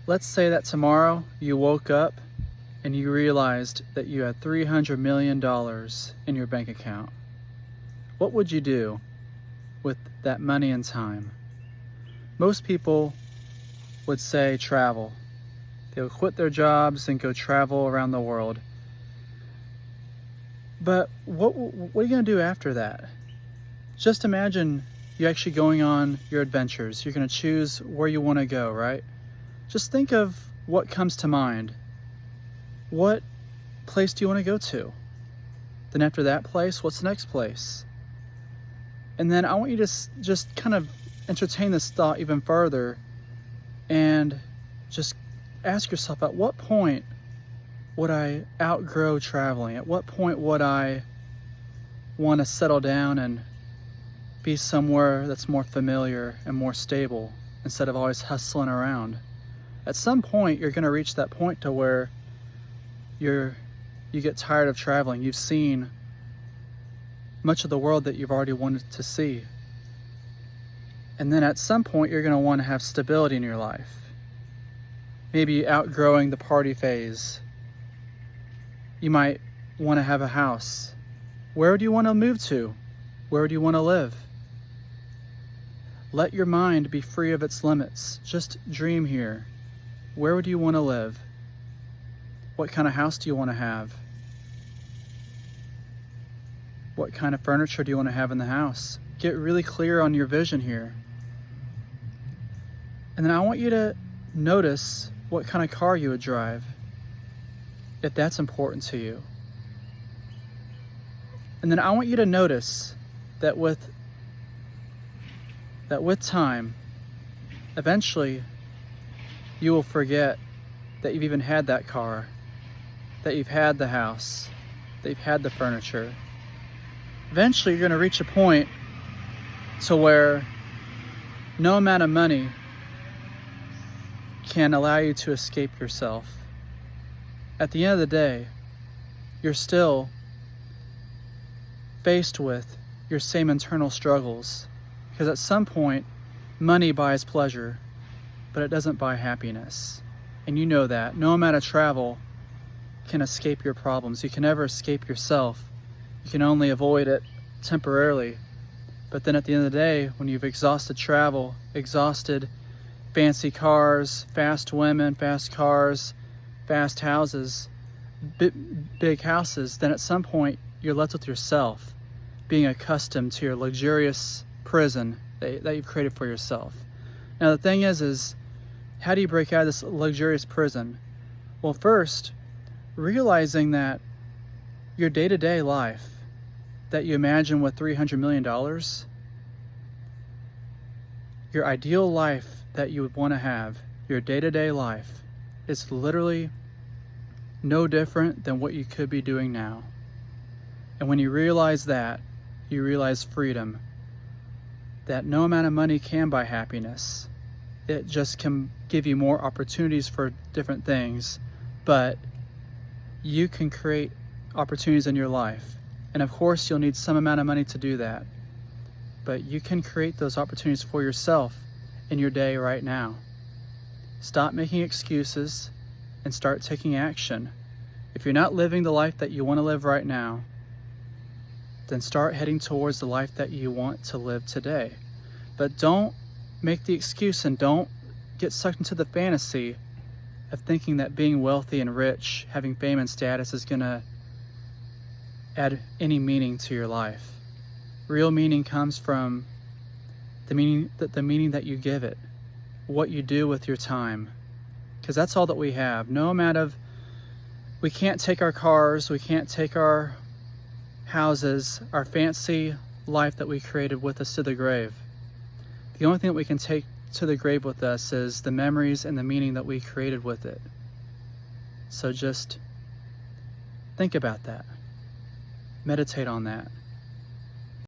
Let's say that tomorrow you woke up and you realized that you had $300 million in your bank account. What would you do with that money and time? Most people would say travel. They would quit their jobs and go travel around the world. But what are you going to do after that? Just imagine you actually going on your adventures. You're going to choose where you want to go, right? Just think of what comes to mind. What place do you want to go to? Then after that place, what's the next place? And then I want you to just kind of entertain this thought even further and just ask yourself, at what point would I outgrow traveling? At what point would I want to settle down and be somewhere that's more familiar and more stable instead of always hustling around? At some point, you're going to reach that point to where you get tired of traveling. You've seen much of the world that you've already wanted to see. And then at some point, you're going to want to have stability in your life. Maybe outgrowing the party phase. You might want to have a house. Where do you want to move to? Where do you want to live? Let your mind be free of its limits. Just dream here. Where would you want to live? What kind of house do you want to have? What kind of furniture do you want to have in the house? Get really clear on your vision here. And then I want you to notice what kind of car you would drive, if that's important to you. And then I want you to notice that with time, eventually you will forget that you've even had that car, that you've had the house, that you've had the furniture. Eventually you're going to reach a point to where no amount of money can allow you to escape yourself. At the end of the day, you're still faced with your same internal struggles, because at some point, money buys pleasure, but it doesn't buy happiness. And you know that. No amount of travel can escape your problems. You can never escape yourself. You can only avoid it temporarily. But then at the end of the day, when you've exhausted travel, exhausted fancy cars, fast women, fast cars, fast houses, big houses, then at some point you're left with yourself, being accustomed to your luxurious prison that you've created for yourself. Now the thing is how do you break out of this luxurious prison? Well, first, realizing that your day-to-day life that you imagine with $300 million, your ideal life that you would want to have, your day-to-day life, is literally no different than what you could be doing now. And when you realize that, you realize freedom, that no amount of money can buy happiness. It just can give you more opportunities for different things, but you can create opportunities in your life. And of course, you'll need some amount of money to do that, but you can create those opportunities for yourself in your day right now. Stop making excuses and start taking action. If you're not living the life that you want to live right now, then start heading towards the life that you want to live today. But don't make the excuse and don't get sucked into the fantasy of thinking that being wealthy and rich, having fame and status is gonna add any meaning to your life. Real meaning comes from the meaning that you give it, what you do with your time, because that's all that we have. No amount of, we can't take our cars, we can't take our houses, our fancy life that we created with us to the grave. The only thing that we can take to the grave with us is the memories and the meaning that we created with it. So just think about that. Meditate on that.